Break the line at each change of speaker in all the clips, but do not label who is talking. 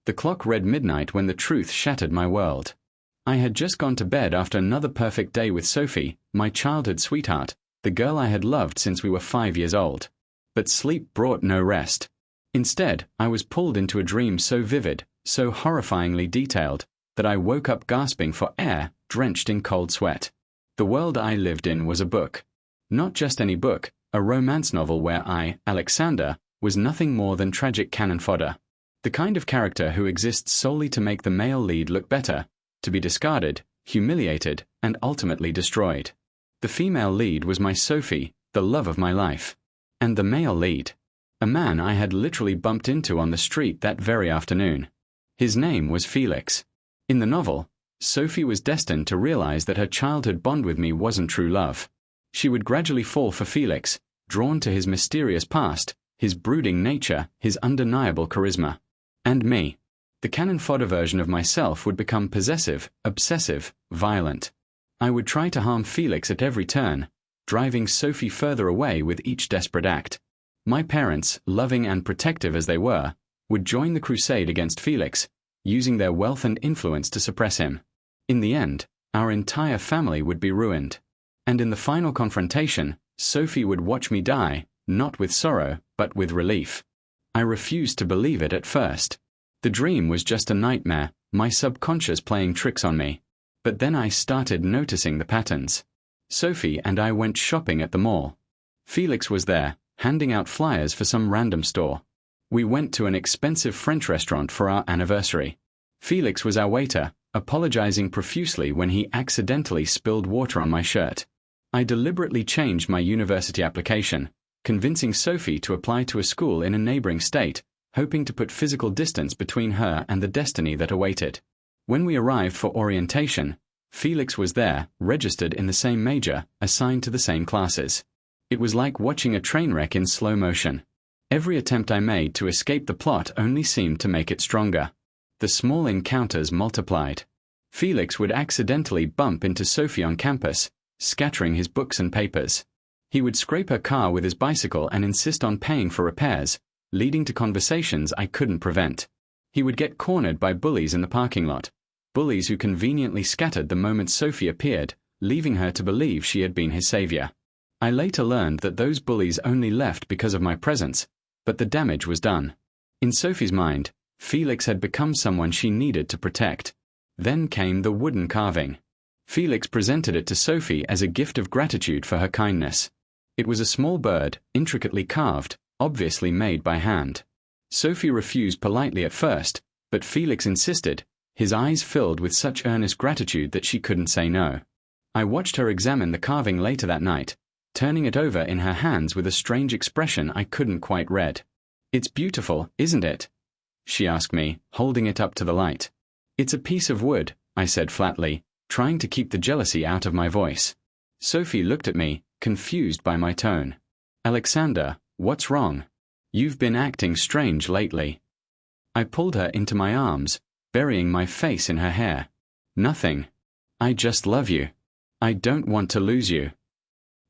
The clock read midnight when the truth shattered my world. I had just gone to bed after another perfect day with Sophie, my childhood sweetheart, the girl I had loved since we were 5 years old. But sleep brought no rest. Instead, I was pulled into a dream so vivid, so horrifyingly detailed, that I woke up gasping for air, drenched in cold sweat. The world I lived in was a book. Not just any book, a romance novel where I, Alexander, was nothing more than tragic cannon fodder. The kind of character who exists solely to make the male lead look better, to be discarded, humiliated, and ultimately destroyed. The female lead was my Sophie, the love of my life. And the male lead, a man I had literally bumped into on the street that very afternoon. His name was Felix. In the novel, Sophie was destined to realize that her childhood bond with me wasn't true love. She would gradually fall for Felix, drawn to his mysterious past, his brooding nature, his undeniable charisma. And me. The cannon fodder version of myself would become possessive, obsessive, violent. I would try to harm Felix at every turn, driving Sophie further away with each desperate act. My parents, loving and protective as they were, would join the crusade against Felix, using their wealth and influence to suppress him. In the end, our entire family would be ruined. And in the final confrontation, Sophie would watch me die, not with sorrow, but with relief. I refused to believe it at first. The dream was just a nightmare, my subconscious playing tricks on me. But then I started noticing the patterns. Sophie and I went shopping at the mall. Felix was there, handing out flyers for some random store. We went to an expensive French restaurant for our anniversary. Felix was our waiter, apologizing profusely when he accidentally spilled water on my shirt. I deliberately changed my university application, convincing Sophie to apply to a school in a neighboring state, hoping to put physical distance between her and the destiny that awaited. When we arrived for orientation, Felix was there, registered in the same major, assigned to the same classes. It was like watching a train wreck in slow motion. Every attempt I made to escape the plot only seemed to make it stronger. The small encounters multiplied. Felix would accidentally bump into Sophie on campus, scattering his books and papers. He would scrape her car with his bicycle and insist on paying for repairs, leading to conversations I couldn't prevent. He would get cornered by bullies in the parking lot, bullies who conveniently scattered the moment Sophie appeared, leaving her to believe she had been his savior. I later learned that those bullies only left because of my presence, but the damage was done. In Sophie's mind, Felix had become someone she needed to protect. Then came the wooden carving. Felix presented it to Sophie as a gift of gratitude for her kindness. It was a small bird, intricately carved, obviously made by hand. Sophie refused politely at first, but Felix insisted, his eyes filled with such earnest gratitude that she couldn't say no. I watched her examine the carving later that night, turning it over in her hands with a strange expression I couldn't quite read. "It's beautiful, isn't it?" she asked me, holding it up to the light. "It's a piece of wood," I said flatly, trying to keep the jealousy out of my voice. Sophie looked at me, confused by my tone. "Alexander, what's wrong? You've been acting strange lately." I pulled her into my arms, burying my face in her hair. "Nothing. I just love you. I don't want to lose you."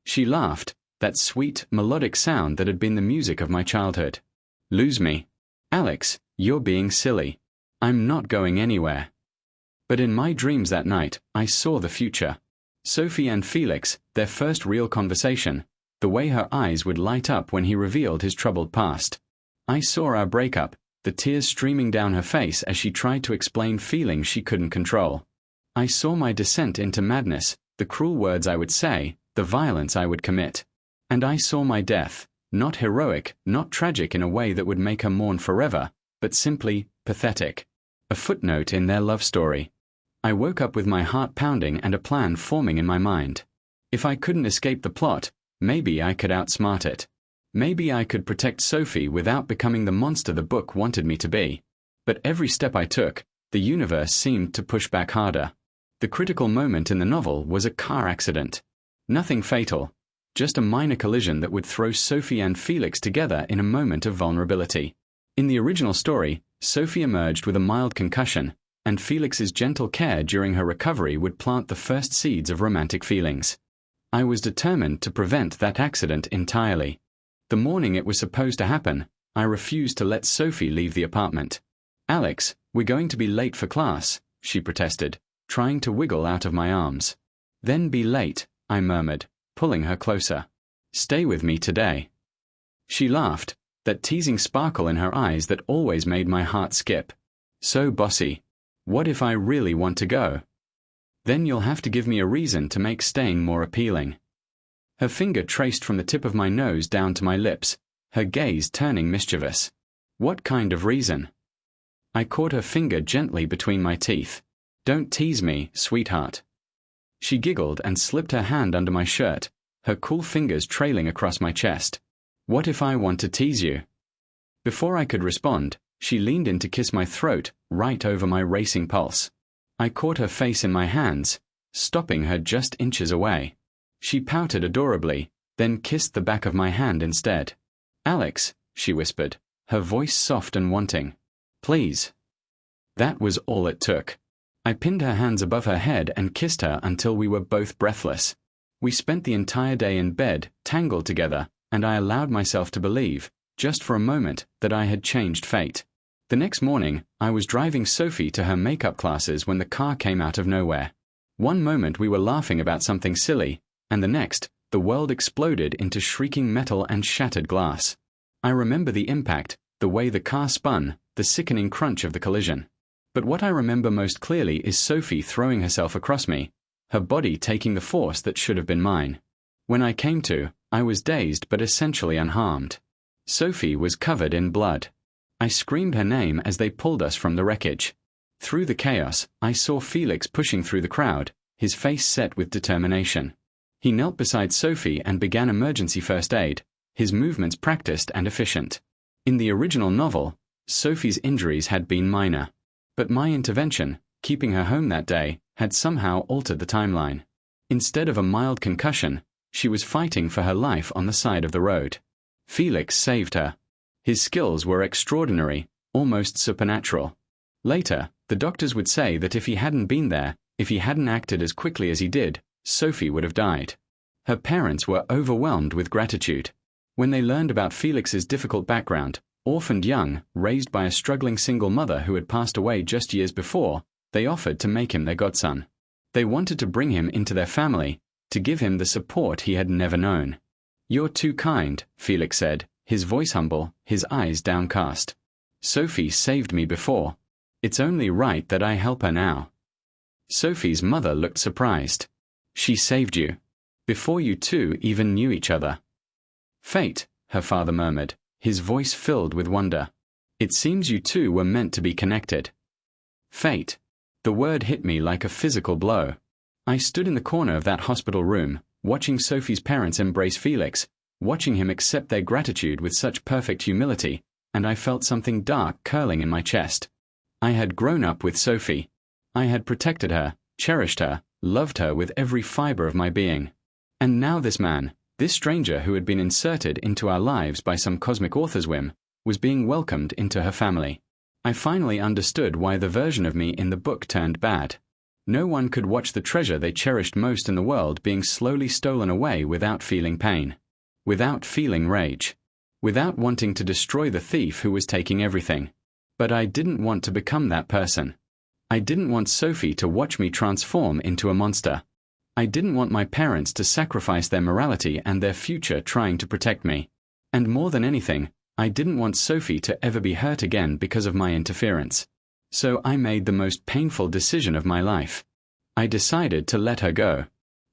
She laughed, that sweet, melodic sound that had been the music of my childhood. "Lose me? Alex, you're being silly. I'm not going anywhere." But in my dreams that night, I saw the future. Sophie and Felix, their first real conversation, the way her eyes would light up when he revealed his troubled past. I saw our breakup, the tears streaming down her face as she tried to explain feelings she couldn't control. I saw my descent into madness, the cruel words I would say, the violence I would commit. And I saw my death, not heroic, not tragic in a way that would make her mourn forever, but simply pathetic. A footnote in their love story. I woke up with my heart pounding and a plan forming in my mind. If I couldn't escape the plot, maybe I could outsmart it. Maybe I could protect Sophie without becoming the monster the book wanted me to be. But every step I took, the universe seemed to push back harder. The critical moment in the novel was a car accident. Nothing fatal, just a minor collision that would throw Sophie and Felix together in a moment of vulnerability. In the original story, Sophie emerged with a mild concussion, and Felix's gentle care during her recovery would plant the first seeds of romantic feelings. I was determined to prevent that accident entirely. The morning it was supposed to happen, I refused to let Sophie leave the apartment. Alex, we're going to be late for class, she protested, trying to wiggle out of my arms. Then be late, I murmured, pulling her closer. Stay with me today. She laughed, that teasing sparkle in her eyes that always made my heart skip. So bossy. What if I really want to go? Then you'll have to give me a reason to make staying more appealing. Her finger traced from the tip of my nose down to my lips, her gaze turning mischievous. What kind of reason? I caught her finger gently between my teeth. Don't tease me, sweetheart. She giggled and slipped her hand under my shirt, her cool fingers trailing across my chest. What if I want to tease you? Before I could respond, she leaned in to kiss my throat, right over my racing pulse. I caught her face in my hands, stopping her just inches away. She pouted adorably, then kissed the back of my hand instead. Alex, she whispered, her voice soft and wanting. Please. That was all it took. I pinned her hands above her head and kissed her until we were both breathless. We spent the entire day in bed, tangled together, and I allowed myself to believe, just for a moment, that I had changed fate. The next morning, I was driving Sophie to her makeup classes when the car came out of nowhere. One moment we were laughing about something silly, and the next, the world exploded into shrieking metal and shattered glass. I remember the impact, the way the car spun, the sickening crunch of the collision. But what I remember most clearly is Sophie throwing herself across me, her body taking the force that should have been mine. When I came to, I was dazed but essentially unharmed. Sophie was covered in blood. I screamed her name as they pulled us from the wreckage. Through the chaos, I saw Felix pushing through the crowd, his face set with determination. He knelt beside Sophie and began emergency first aid, his movements practiced and efficient. In the original novel, Sophie's injuries had been minor. But my intervention, keeping her home that day, had somehow altered the timeline. Instead of a mild concussion, she was fighting for her life on the side of the road. Felix saved her. His skills were extraordinary, almost supernatural. Later, the doctors would say that if he hadn't been there, if he hadn't acted as quickly as he did, Sophie would have died. Her parents were overwhelmed with gratitude. When they learned about Felix's difficult background, orphaned young, raised by a struggling single mother who had passed away just years before, they offered to make him their godson. They wanted to bring him into their family, to give him the support he had never known. You're too kind, Felix said, his voice humble, his eyes downcast. Sophie saved me before. It's only right that I help her now. Sophie's mother looked surprised. She saved you. Before you two even knew each other. Fate, her father murmured, his voice filled with wonder. It seems you two were meant to be connected. Fate. The word hit me like a physical blow. I stood in the corner of that hospital room, watching Sophie's parents embrace Felix, watching him accept their gratitude with such perfect humility, and I felt something dark curling in my chest. I had grown up with Sophie. I had protected her, cherished her, loved her with every fiber of my being. And now this man, this stranger who had been inserted into our lives by some cosmic author's whim, was being welcomed into her family. I finally understood why the version of me in the book turned bad. No one could watch the treasure they cherished most in the world being slowly stolen away without feeling pain. Without feeling rage. Without wanting to destroy the thief who was taking everything. But I didn't want to become that person. I didn't want Sophie to watch me transform into a monster. I didn't want my parents to sacrifice their morality and their future trying to protect me. And more than anything, I didn't want Sophie to ever be hurt again because of my interference. So I made the most painful decision of my life. I decided to let her go.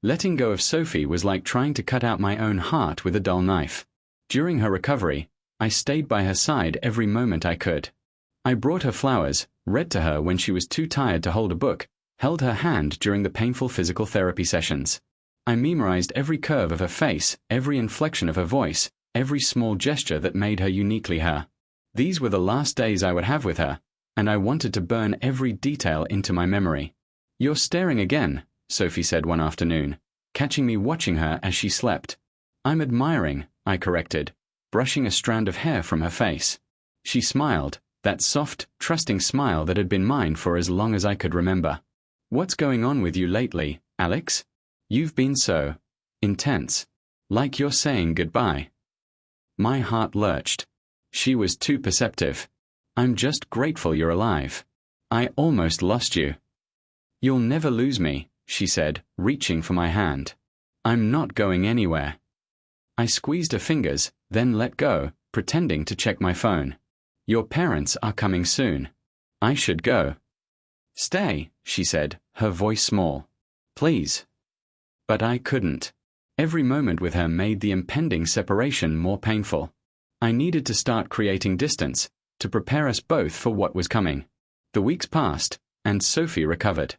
Letting go of Sophie was like trying to cut out my own heart with a dull knife. During her recovery, I stayed by her side every moment I could. I brought her flowers, read to her when she was too tired to hold a book, held her hand during the painful physical therapy sessions. I memorized every curve of her face, every inflection of her voice, every small gesture that made her uniquely her. These were the last days I would have with her, and I wanted to burn every detail into my memory. You're staring again, Sophie said one afternoon, catching me watching her as she slept. I'm admiring, I corrected, brushing a strand of hair from her face. She smiled, that soft, trusting smile that had been mine for as long as I could remember. What's going on with you lately, Alex? You've been so intense. Like you're saying goodbye. My heart lurched. She was too perceptive. I'm just grateful you're alive. I almost lost you. You'll never lose me, she said, reaching for my hand. I'm not going anywhere. I squeezed her fingers, then let go, pretending to check my phone. Your parents are coming soon. I should go. Stay, she said, her voice small. Please. But I couldn't. Every moment with her made the impending separation more painful. I needed to start creating distance, to prepare us both for what was coming. The weeks passed, and Sophie recovered.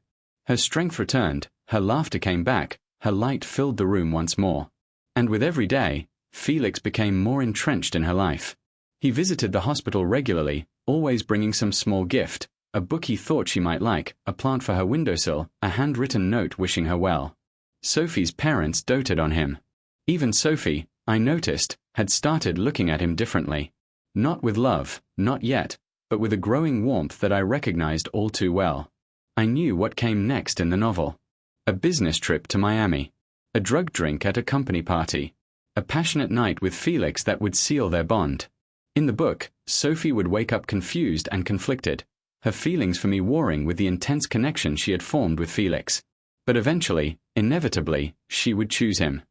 Her strength returned, her laughter came back, her light filled the room once more. And with every day, Felix became more entrenched in her life. He visited the hospital regularly, always bringing some small gift, a book he thought she might like, a plant for her windowsill, a handwritten note wishing her well. Sophie's parents doted on him. Even Sophie, I noticed, had started looking at him differently. Not with love, not yet, but with a growing warmth that I recognized all too well. I knew what came next in the novel. A business trip to Miami. A drug drink at a company party. A passionate night with Felix that would seal their bond. In the book, Sophie would wake up confused and conflicted, her feelings for me warring with the intense connection she had formed with Felix. But eventually, inevitably, she would choose him.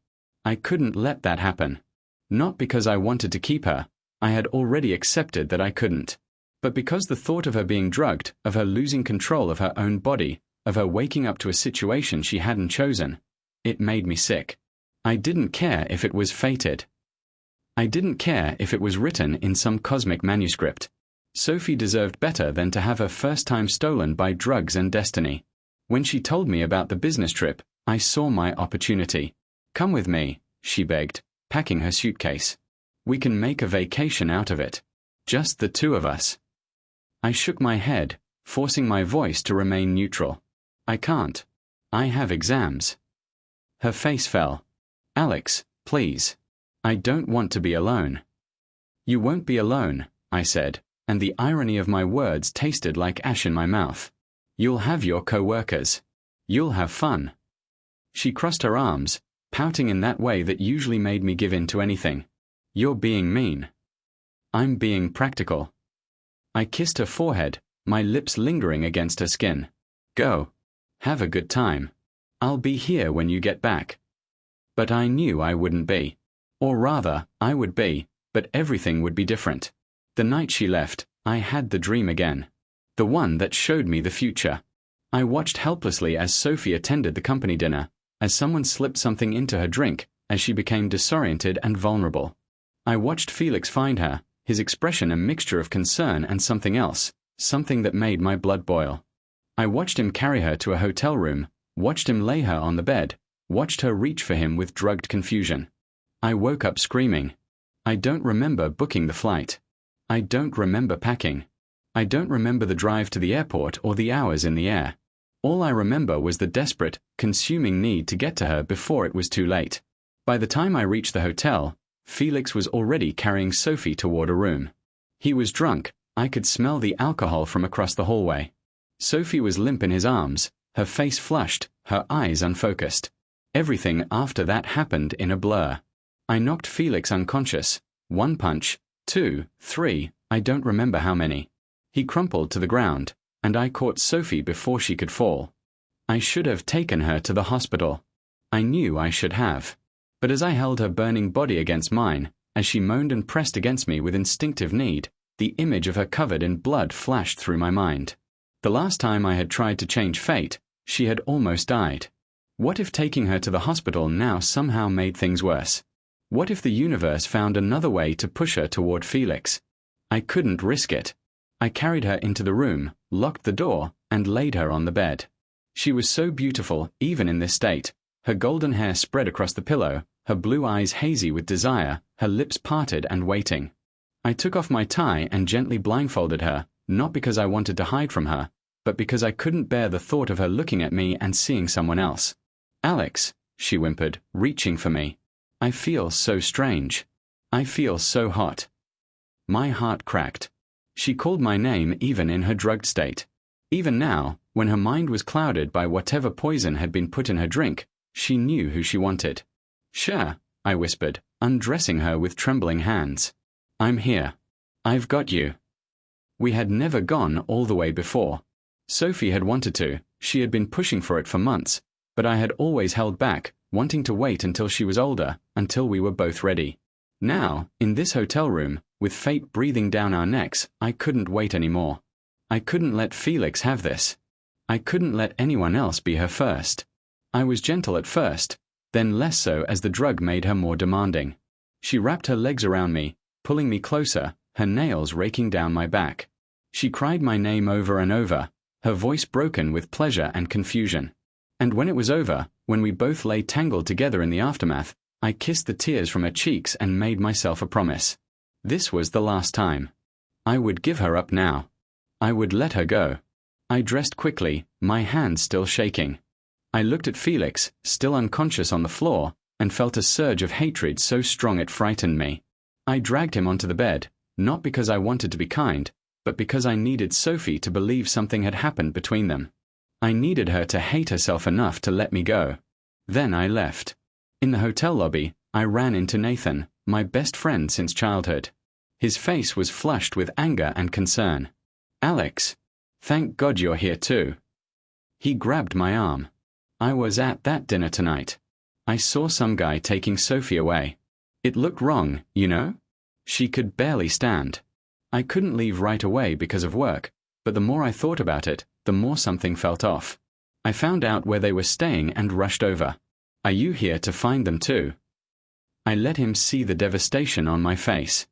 I couldn't let that happen. Not because I wanted to keep her, I had already accepted that I couldn't. But because the thought of her being drugged, of her losing control of her own body, of her waking up to a situation she hadn't chosen, it made me sick. I didn't care if it was fated. I didn't care if it was written in some cosmic manuscript. Sophie deserved better than to have her first time stolen by drugs and destiny. When she told me about the business trip, I saw my opportunity. Come with me, she begged, packing her suitcase. We can make a vacation out of it. Just the two of us. I shook my head, forcing my voice to remain neutral. I can't. I have exams. Her face fell. Alex, please. I don't want to be alone. You won't be alone, I said, and the irony of my words tasted like ash in my mouth. You'll have your co-workers. You'll have fun. She crossed her arms, pouting in that way that usually made me give in to anything. You're being mean. I'm being practical. I kissed her forehead, my lips lingering against her skin. Go. Have a good time. I'll be here when you get back. But I knew I wouldn't be. Or rather, I would be, but everything would be different. The night she left, I had the dream again. The one that showed me the future. I watched helplessly as Sophie attended the company dinner, as someone slipped something into her drink, as she became disoriented and vulnerable. I watched Felix find her, his expression a mixture of concern and something else, something that made my blood boil. I watched him carry her to a hotel room, watched him lay her on the bed, watched her reach for him with drugged confusion. I woke up screaming. I don't remember booking the flight. I don't remember packing. I don't remember the drive to the airport or the hours in the air. All I remember was the desperate, consuming need to get to her before it was too late. By the time I reached the hotel, Felix was already carrying Sophie toward a room. He was drunk. I could smell the alcohol from across the hallway. Sophie was limp in his arms, her face flushed, her eyes unfocused. Everything after that happened in a blur. I knocked Felix unconscious. 1 punch, 2, 3, I don't remember how many. He crumpled to the ground, and I caught Sophie before she could fall. I should have taken her to the hospital. I knew I should have. But as I held her burning body against mine, as she moaned and pressed against me with instinctive need, the image of her covered in blood flashed through my mind. The last time I had tried to change fate, she had almost died. What if taking her to the hospital now somehow made things worse? What if the universe found another way to push her toward Felix? I couldn't risk it. I carried her into the room, locked the door, and laid her on the bed. She was so beautiful, even in this state, her golden hair spread across the pillow, her blue eyes hazy with desire, her lips parted and waiting. I took off my tie and gently blindfolded her, not because I wanted to hide from her, but because I couldn't bear the thought of her looking at me and seeing someone else. Alex, she whimpered, reaching for me. I feel so strange. I feel so hot. My heart cracked. She called my name even in her drugged state. Even now, when her mind was clouded by whatever poison had been put in her drink, she knew who she wanted. Sure, I whispered, undressing her with trembling hands. I'm here. I've got you. We had never gone all the way before. Sophie had wanted to, she had been pushing for it for months, but I had always held back, wanting to wait until she was older, until we were both ready. Now, in this hotel room, with fate breathing down our necks, I couldn't wait anymore. I couldn't let Felix have this. I couldn't let anyone else be her first. I was gentle at first, then less so as the drug made her more demanding. She wrapped her legs around me, pulling me closer, her nails raking down my back. She cried my name over and over, her voice broken with pleasure and confusion. And when it was over, when we both lay tangled together in the aftermath, I kissed the tears from her cheeks and made myself a promise. This was the last time. I would give her up now. I would let her go. I dressed quickly, my hands still shaking. I looked at Felix, still unconscious on the floor, and felt a surge of hatred so strong it frightened me. I dragged him onto the bed, not because I wanted to be kind, but because I needed Sophie to believe something had happened between them. I needed her to hate herself enough to let me go. Then I left. In the hotel lobby, I ran into Nathan, my best friend since childhood. His face was flushed with anger and concern. "Alex, thank God you're here too." He grabbed my arm. "I was at that dinner tonight. I saw some guy taking Sophie away. It looked wrong, you know? She could barely stand. I couldn't leave right away because of work, but the more I thought about it, the more something felt off. I found out where they were staying and rushed over. Are you here to find them too?" I let him see the devastation on my face.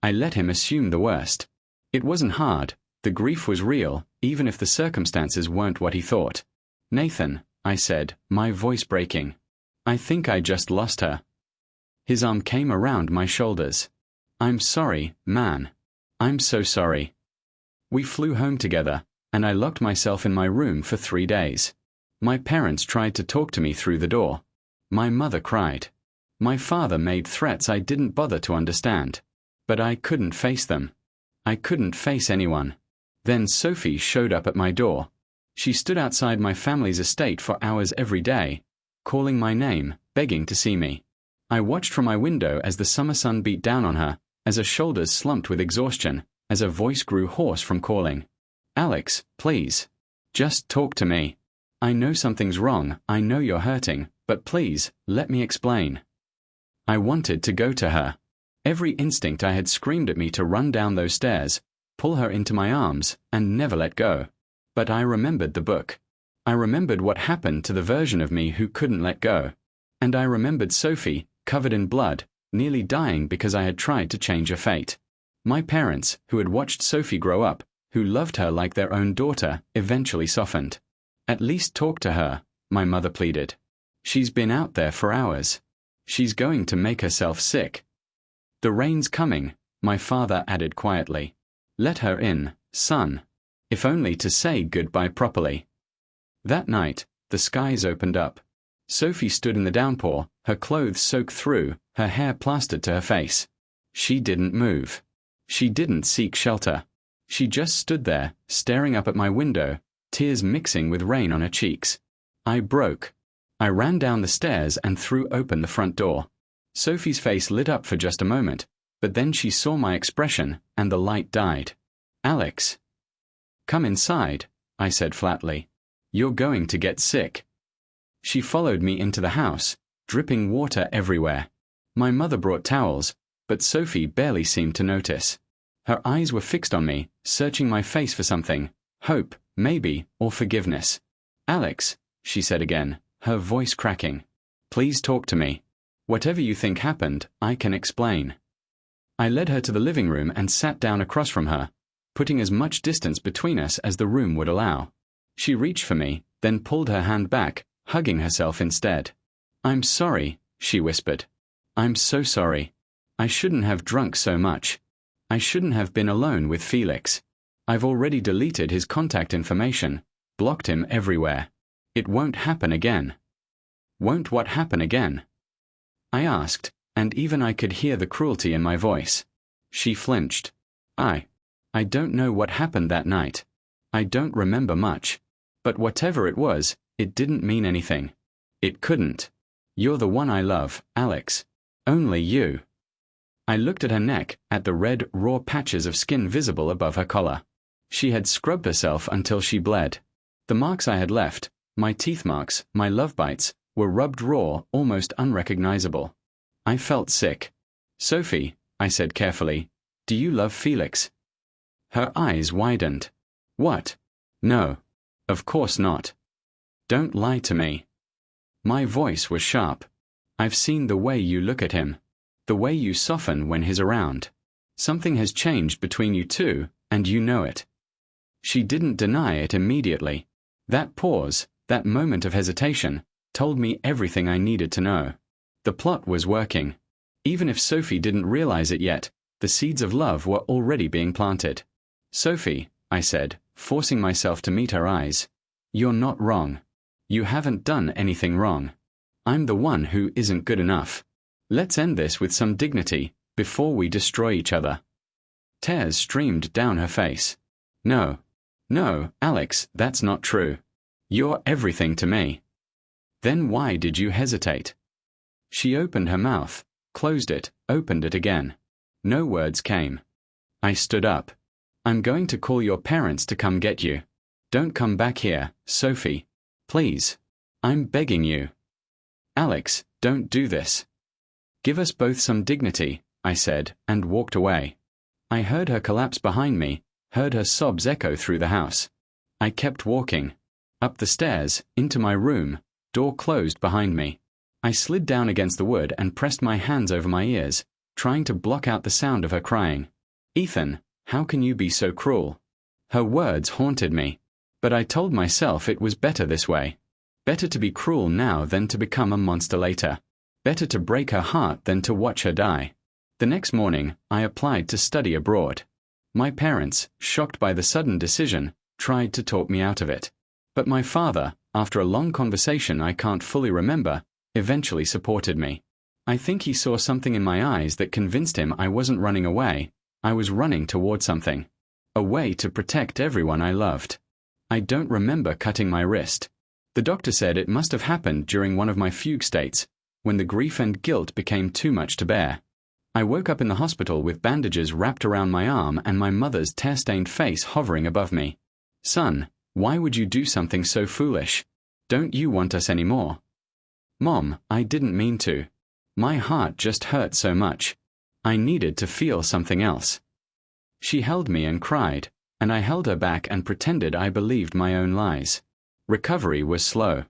I let him assume the worst. It wasn't hard. The grief was real, even if the circumstances weren't what he thought. "Nathan," I said, my voice breaking. "I think I just lost her." His arm came around my shoulders. "I'm sorry, man. I'm so sorry." We flew home together, and I locked myself in my room for 3 days. My parents tried to talk to me through the door. My mother cried. My father made threats I didn't bother to understand. But I couldn't face them. I couldn't face anyone. Then Sophie showed up at my door. She stood outside my family's estate for hours every day, calling my name, begging to see me. I watched from my window as the summer sun beat down on her, as her shoulders slumped with exhaustion, as her voice grew hoarse from calling. "Alex, please. Just talk to me. I know something's wrong, I know you're hurting, but please, let me explain." I wanted to go to her. Every instinct I had screamed at me to run down those stairs, pull her into my arms, and never let go. But I remembered the book. I remembered what happened to the version of me who couldn't let go. And I remembered Sophie, covered in blood, nearly dying because I had tried to change her fate. My parents, who had watched Sophie grow up, who loved her like their own daughter, eventually softened. "At least talk to her," my mother pleaded. "She's been out there for hours. She's going to make herself sick." "The rain's coming," my father added quietly. "Let her in, son. If only to say goodbye properly." That night, the skies opened up. Sophie stood in the downpour, her clothes soaked through, her hair plastered to her face. She didn't move. She didn't seek shelter. She just stood there, staring up at my window, tears mixing with rain on her cheeks. I broke. I ran down the stairs and threw open the front door. Sophie's face lit up for just a moment, but then she saw my expression, and the light died. "Alex." "Come inside," I said flatly. "You're going to get sick." She followed me into the house, dripping water everywhere. My mother brought towels, but Sophie barely seemed to notice. Her eyes were fixed on me, searching my face for something, hope, maybe, or forgiveness. "Alex," she said again, her voice cracking. "Please talk to me. Whatever you think happened, I can explain." I led her to the living room and sat down across from her, putting as much distance between us as the room would allow. She reached for me, then pulled her hand back, hugging herself instead. "I'm sorry," she whispered. "I'm so sorry. I shouldn't have drunk so much. I shouldn't have been alone with Felix. I've already deleted his contact information, blocked him everywhere. It won't happen again." "Won't what happen again?" I asked, and even I could hear the cruelty in my voice. She flinched. I don't know what happened that night. I don't remember much. But whatever it was, it didn't mean anything. It couldn't. You're the one I love, Alex. Only you." I looked at her neck, at the red, raw patches of skin visible above her collar. She had scrubbed herself until she bled. The marks I had left, my teeth marks, my love bites, were rubbed raw, almost unrecognizable. I felt sick. "Sophie," I said carefully, "do you love Felix?" Her eyes widened. "What? No. Of course not. Don't lie to me." My voice was sharp. "I've seen the way you look at him. The way you soften when he's around. Something has changed between you two, and you know it." She didn't deny it immediately. That pause, that moment of hesitation, told me everything I needed to know. The plot was working. Even if Sophie didn't realize it yet, the seeds of love were already being planted. "Sophie," I said, forcing myself to meet her eyes, "you're not wrong. You haven't done anything wrong. I'm the one who isn't good enough. Let's end this with some dignity, before we destroy each other." Tears streamed down her face. "No. No, Alex, that's not true. You're everything to me." "Then why did you hesitate?" She opened her mouth, closed it, opened it again. No words came. I stood up. "I'm going to call your parents to come get you. Don't come back here, Sophie. Please. I'm begging you." "Alex, don't do this." "Give us both some dignity," I said, and walked away. I heard her collapse behind me, heard her sobs echo through the house. I kept walking. Up the stairs, into my room, door closed behind me. I slid down against the wood and pressed my hands over my ears, trying to block out the sound of her crying. "Ethan, how can you be so cruel?" Her words haunted me, but I told myself it was better this way. Better to be cruel now than to become a monster later. Better to break her heart than to watch her die. The next morning, I applied to study abroad. My parents, shocked by the sudden decision, tried to talk me out of it. But my father, after a long conversation I can't fully remember, eventually supported me. I think he saw something in my eyes that convinced him I wasn't running away, I was running toward something. A way to protect everyone I loved. I don't remember cutting my wrist. The doctor said it must have happened during one of my fugue states, when the grief and guilt became too much to bear. I woke up in the hospital with bandages wrapped around my arm and my mother's tear-stained face hovering above me. "Son, why would you do something so foolish? Don't you want us anymore?" "Mom, I didn't mean to. My heart just hurt so much. I needed to feel something else." She held me and cried, and I held her back and pretended I believed my own lies. Recovery was slow.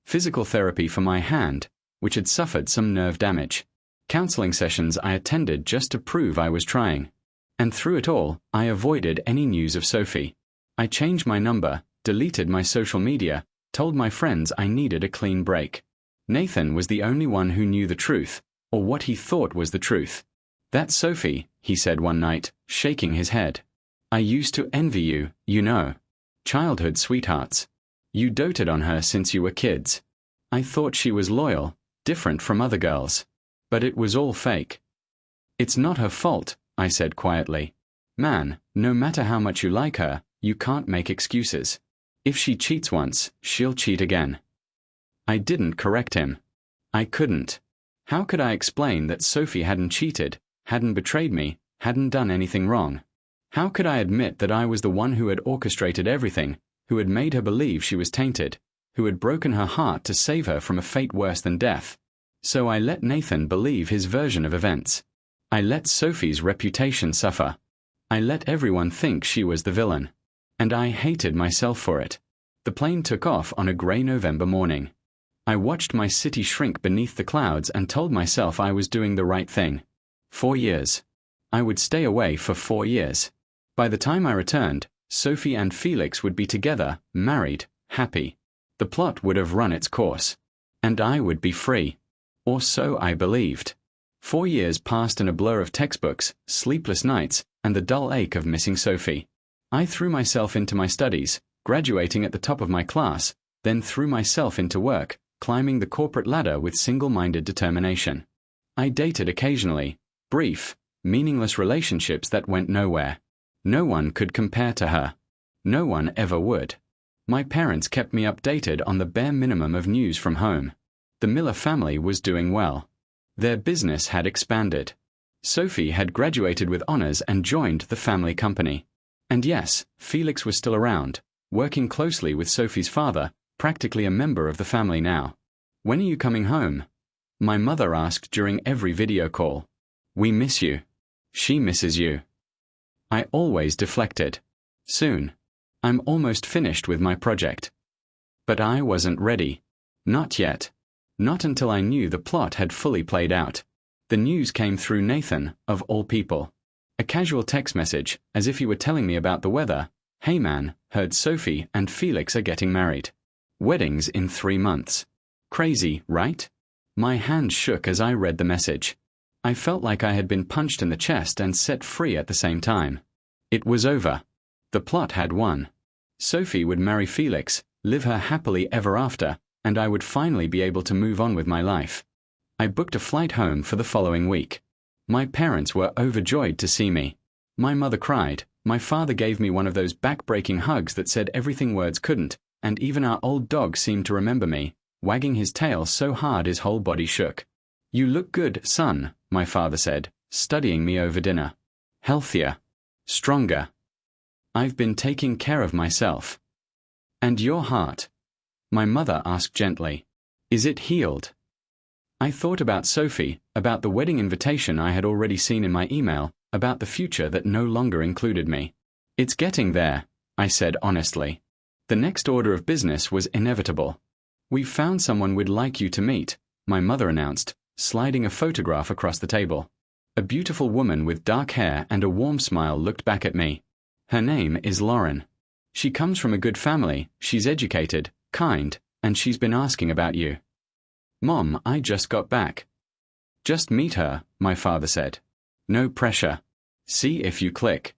Physical therapy for my hand, which had suffered some nerve damage. Counseling sessions I attended just to prove I was trying. And through it all, I avoided any news of Sophie. I changed my number, deleted my social media, told my friends I needed a clean break. Nathan was the only one who knew the truth, or what he thought was the truth. "That's Sophie," he said one night, shaking his head. "I used to envy you, you know. Childhood sweethearts. You doted on her since you were kids. I thought she was loyal, different from other girls. But it was all fake." "It's not her fault," I said quietly. "Man, no matter how much you like her, you can't make excuses. If she cheats once, she'll cheat again." I didn't correct him. I couldn't. How could I explain that Sophie hadn't cheated, hadn't betrayed me, hadn't done anything wrong? How could I admit that I was the one who had orchestrated everything, who had made her believe she was tainted, who had broken her heart to save her from a fate worse than death? So I let Nathan believe his version of events. I let Sophie's reputation suffer. I let everyone think she was the villain. And I hated myself for it. The plane took off on a grey November morning. I watched my city shrink beneath the clouds and told myself I was doing the right thing. 4 years. I would stay away for 4 years. By the time I returned, Sophie and Felix would be together, married, happy. The plot would have run its course. And I would be free. Or so I believed. 4 years passed in a blur of textbooks, sleepless nights, and the dull ache of missing Sophie. I threw myself into my studies, graduating at the top of my class, then threw myself into work, climbing the corporate ladder with single-minded determination. I dated occasionally, brief, meaningless relationships that went nowhere. No one could compare to her. No one ever would. My parents kept me updated on the bare minimum of news from home. The Miller family was doing well. Their business had expanded. Sophie had graduated with honors and joined the family company. And yes, Felix was still around, working closely with Sophie's father, practically a member of the family now. "When are you coming home?" my mother asked during every video call. "We miss you. She misses you." I always deflected. "Soon. I'm almost finished with my project." But I wasn't ready. Not yet. Not until I knew the plot had fully played out. The news came through Nathan, of all people. A casual text message, as if he were telling me about the weather. "Hey man, heard Sophie and Felix are getting married. Weddings in 3 months. Crazy, right?" My hand shook as I read the message. I felt like I had been punched in the chest and set free at the same time. It was over. The plot had won. Sophie would marry Felix, live her happily ever after, and I would finally be able to move on with my life. I booked a flight home for the following week. My parents were overjoyed to see me. My mother cried. My father gave me one of those back-breaking hugs that said everything words couldn't, and even our old dog seemed to remember me, wagging his tail so hard his whole body shook. "You look good, son," my father said, studying me over dinner. "Healthier. Stronger. I've been taking care of myself." "And your heart?" my mother asked gently. "Is it healed?" I thought about Sophie, about the wedding invitation I had already seen in my email, about the future that no longer included me. "It's getting there," I said honestly. The next order of business was inevitable. "We've found someone we'd like you to meet," my mother announced, sliding a photograph across the table. A beautiful woman with dark hair and a warm smile looked back at me. "Her name is Lauren. She comes from a good family, she's educated, kind, and she's been asking about you." "Mom, I just got back." "Just meet her," my father said. "No pressure. See if you click."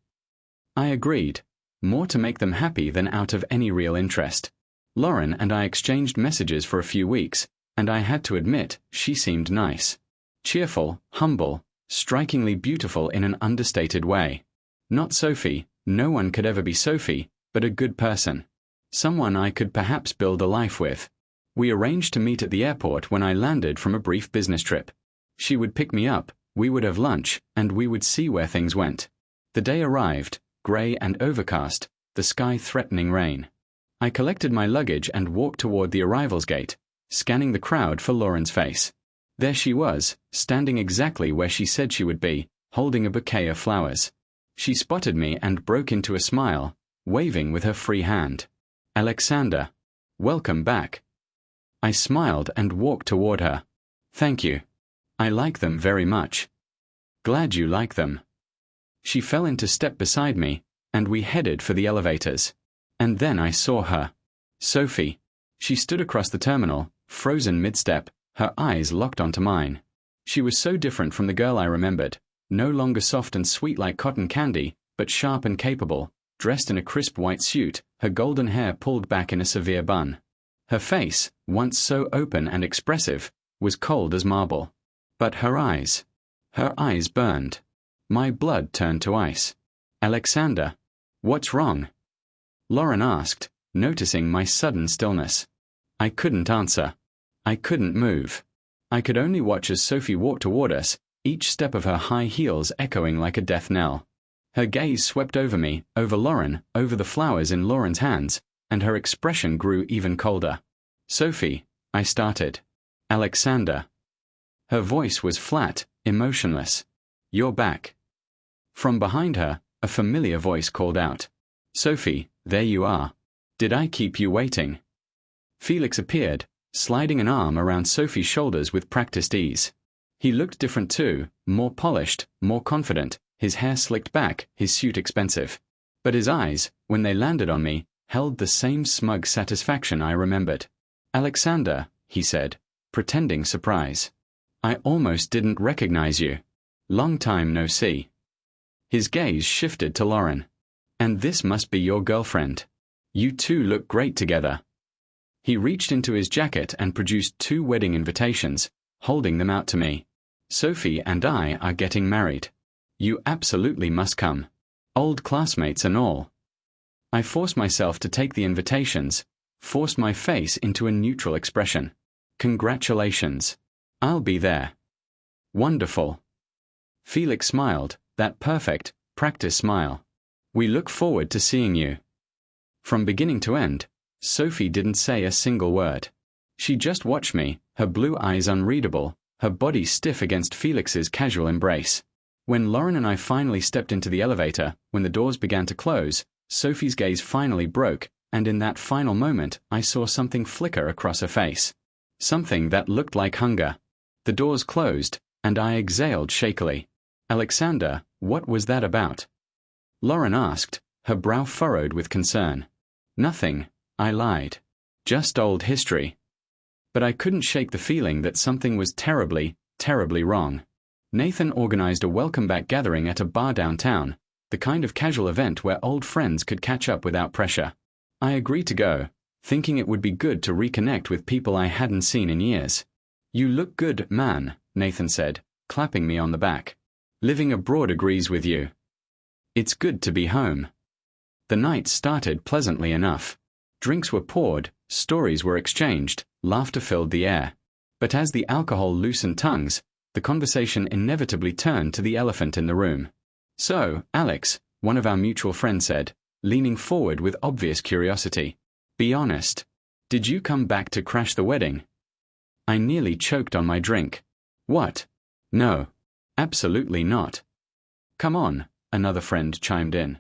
I agreed, more to make them happy than out of any real interest. Lauren and I exchanged messages for a few weeks, and I had to admit, she seemed nice. Cheerful, humble, strikingly beautiful in an understated way. Not Sophie, no one could ever be Sophie, but a good person. Someone I could perhaps build a life with. We arranged to meet at the airport when I landed from a brief business trip. She would pick me up, we would have lunch, and we would see where things went. The day arrived, grey and overcast, the sky threatening rain. I collected my luggage and walked toward the arrivals gate, scanning the crowd for Lauren's face. There she was, standing exactly where she said she would be, holding a bouquet of flowers. She spotted me and broke into a smile, waving with her free hand. "Alexander, welcome back." I smiled and walked toward her. "Thank you. I like them very much." "Glad you like them." She fell into step beside me, and we headed for the elevators. And then I saw her. Sophie. She stood across the terminal, frozen mid-step, her eyes locked onto mine. She was so different from the girl I remembered, no longer soft and sweet like cotton candy, but sharp and capable, dressed in a crisp white suit, her golden hair pulled back in a severe bun. Her face, once so open and expressive, was cold as marble. But her eyes burned. My blood turned to ice. "Alexander, what's wrong?" Lauren asked, noticing my sudden stillness. I couldn't answer. I couldn't move. I could only watch as Sophie walked toward us, each step of her high heels echoing like a death knell. Her gaze swept over me, over Lauren, over the flowers in Lauren's hands, and her expression grew even colder. "Sophie," I started. "Alexander." Her voice was flat, emotionless. "You're back." From behind her, a familiar voice called out. "Sophie, there you are. Did I keep you waiting?" Felix appeared, sliding an arm around Sophie's shoulders with practiced ease. He looked different too, more polished, more confident, his hair slicked back, his suit expensive. But his eyes, when they landed on me, held the same smug satisfaction I remembered. "Alexander," he said, pretending surprise. "I almost didn't recognize you. Long time no see." His gaze shifted to Lauren. "And this must be your girlfriend. You two look great together." He reached into his jacket and produced 2 wedding invitations, holding them out to me. "Sophie and I are getting married. You absolutely must come. Old classmates and all." I forced myself to take the invitations, forced my face into a neutral expression. "Congratulations. I'll be there." "Wonderful." Felix smiled, that perfect, practiced smile. We look forward to seeing you. From beginning to end, Sophie didn't say a single word. She just watched me, her blue eyes unreadable, her body stiff against Felix's casual embrace. When Lauren and I finally stepped into the elevator, when the doors began to close, Sophie's gaze finally broke, and in that final moment I saw something flicker across her face. Something that looked like hunger. The doors closed, and I exhaled shakily. Alexander, what was that about? Lauren asked, her brow furrowed with concern. Nothing, I lied. Just old history. But I couldn't shake the feeling that something was terribly, terribly wrong. Nathan organized a welcome-back gathering at a bar downtown, the kind of casual event where old friends could catch up without pressure. I agreed to go, thinking it would be good to reconnect with people I hadn't seen in years. You look good, man, Nathan said, clapping me on the back. Living abroad agrees with you. It's good to be home. The night started pleasantly enough. Drinks were poured, stories were exchanged, laughter filled the air. But as the alcohol loosened tongues, the conversation inevitably turned to the elephant in the room. So, Alex, one of our mutual friends said, leaning forward with obvious curiosity, be honest. Did you come back to crash the wedding? I nearly choked on my drink. What? No. Absolutely not. Come on, another friend chimed in.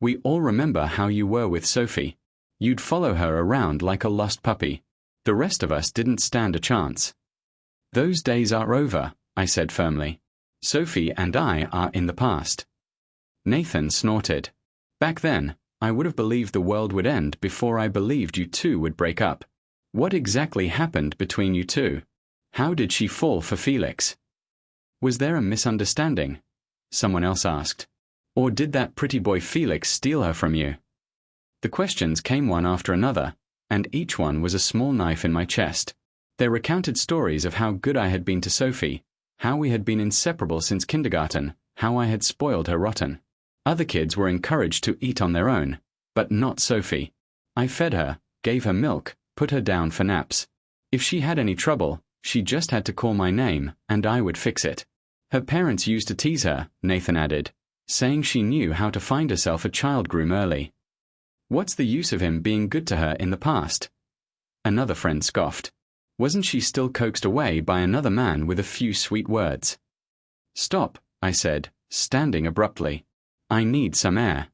We all remember how you were with Sophie. You'd follow her around like a lost puppy. The rest of us didn't stand a chance. Those days are over, I said firmly. Sophie and I are in the past. Nathan snorted. Back then, I would have believed the world would end before I believed you two would break up. What exactly happened between you two? How did she fall for Felix? Was there a misunderstanding? Someone else asked. Or did that pretty boy Felix steal her from you? The questions came one after another, and each one was a small knife in my chest. They recounted stories of how good I had been to Sophie, how we had been inseparable since kindergarten, how I had spoiled her rotten. Other kids were encouraged to eat on their own, but not Sophie. I fed her, gave her milk, put her down for naps. If she had any trouble, she just had to call my name, and I would fix it. Her parents used to tease her, Nathan added, saying she knew how to find herself a child groom early. What's the use of him being good to her in the past? Another friend scoffed. Wasn't she still coaxed away by another man with a few sweet words? Stop, I said, standing abruptly. I need some air.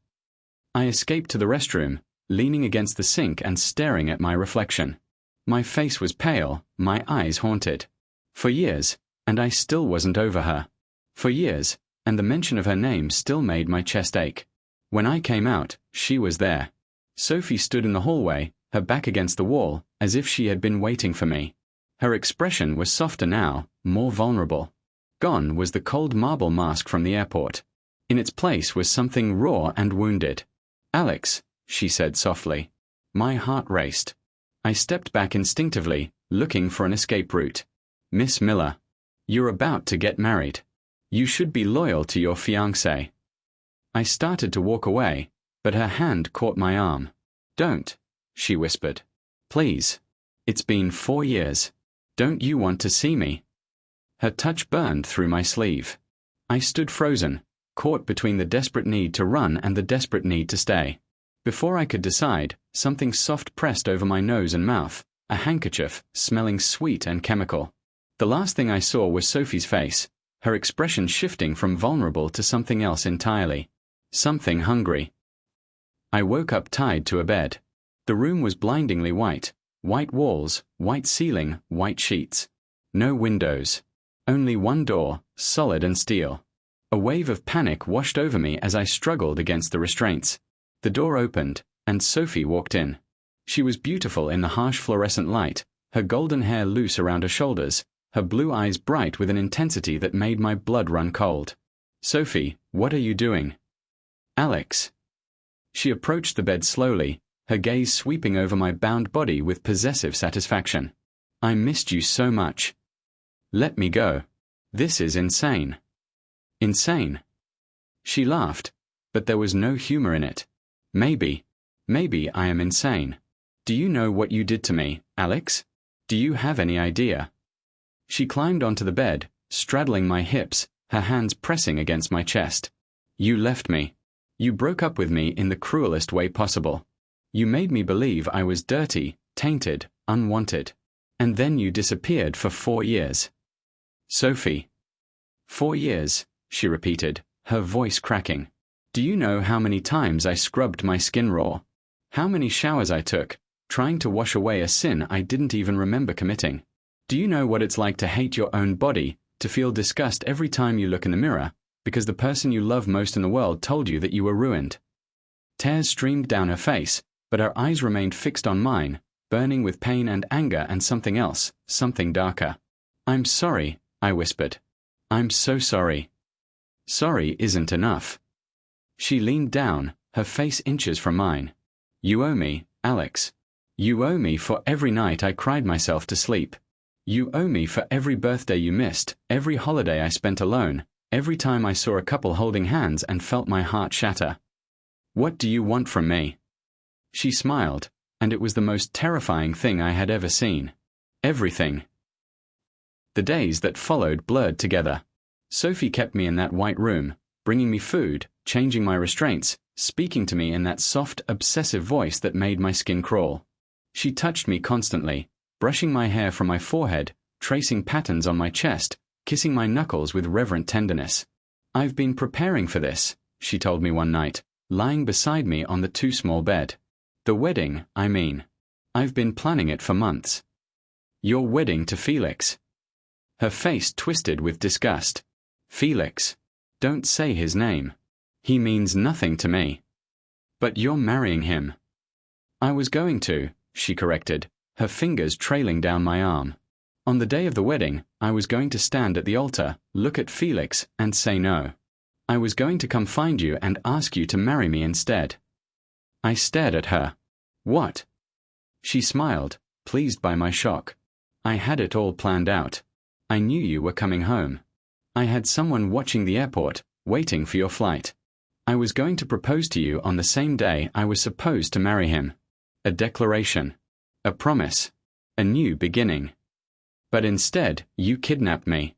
I escaped to the restroom, leaning against the sink and staring at my reflection. My face was pale, my eyes haunted. For years, and I still wasn't over her. For years, and the mention of her name still made my chest ache. When I came out, she was there. Sophie stood in the hallway, her back against the wall, as if she had been waiting for me. Her expression was softer now, more vulnerable. Gone was the cold marble mask from the airport. In its place was something raw and wounded. Alex, she said softly. My heart raced. I stepped back instinctively, looking for an escape route. Miss Miller, you're about to get married. You should be loyal to your fiancé. I started to walk away, but her hand caught my arm. Don't, she whispered. Please. It's been 4 years. Don't you want to see me? Her touch burned through my sleeve. I stood frozen, caught between the desperate need to run and the desperate need to stay. Before I could decide, something soft pressed over my nose and mouth, a handkerchief, smelling sweet and chemical. The last thing I saw was Sophie's face, her expression shifting from vulnerable to something else entirely. Something hungry. I woke up tied to a bed. The room was blindingly white. White walls, white ceiling, white sheets. No windows. Only one door, solid and steel. A wave of panic washed over me as I struggled against the restraints. The door opened, and Sophie walked in. She was beautiful in the harsh fluorescent light, her golden hair loose around her shoulders, her blue eyes bright with an intensity that made my blood run cold. Sophie, what are you doing? Alex. She approached the bed slowly, her gaze sweeping over my bound body with possessive satisfaction. I missed you so much. Let me go. This is insane. Insane. She laughed, but there was no humor in it. Maybe I am insane. Do you know what you did to me, Alex? Do you have any idea? She climbed onto the bed, straddling my hips, her hands pressing against my chest. You left me. You broke up with me in the cruelest way possible. You made me believe I was dirty, tainted, unwanted. And then you disappeared for 4 years. Sophie. 4 years, she repeated, her voice cracking. Do you know how many times I scrubbed my skin raw? How many showers I took, trying to wash away a sin I didn't even remember committing? Do you know what it's like to hate your own body, to feel disgust every time you look in the mirror, because the person you love most in the world told you that you were ruined? Tears streamed down her face, but her eyes remained fixed on mine, burning with pain and anger and something else, something darker. I'm sorry, I whispered. I'm so sorry. Sorry isn't enough. She leaned down, her face inches from mine. You owe me, Alex. You owe me for every night I cried myself to sleep. You owe me for every birthday you missed, every holiday I spent alone, every time I saw a couple holding hands and felt my heart shatter. What do you want from me? She smiled, and it was the most terrifying thing I had ever seen. Everything. The days that followed blurred together. Sophie kept me in that white room, bringing me food, changing my restraints, speaking to me in that soft, obsessive voice that made my skin crawl. She touched me constantly, brushing my hair from my forehead, tracing patterns on my chest, kissing my knuckles with reverent tenderness. I've been preparing for this, she told me one night, lying beside me on the too-small bed. The wedding, I mean. I've been planning it for months. Your wedding to Felix. Her face twisted with disgust. Felix. Don't say his name. He means nothing to me. But you're marrying him. I was going to, she corrected, her fingers trailing down my arm. On the day of the wedding, I was going to stand at the altar, look at Felix, and say no. I was going to come find you and ask you to marry me instead. I stared at her. What? She smiled, pleased by my shock. I had it all planned out. I knew you were coming home. I had someone watching the airport, waiting for your flight. I was going to propose to you on the same day I was supposed to marry him. A declaration. A promise. A new beginning. But instead, you kidnapped me.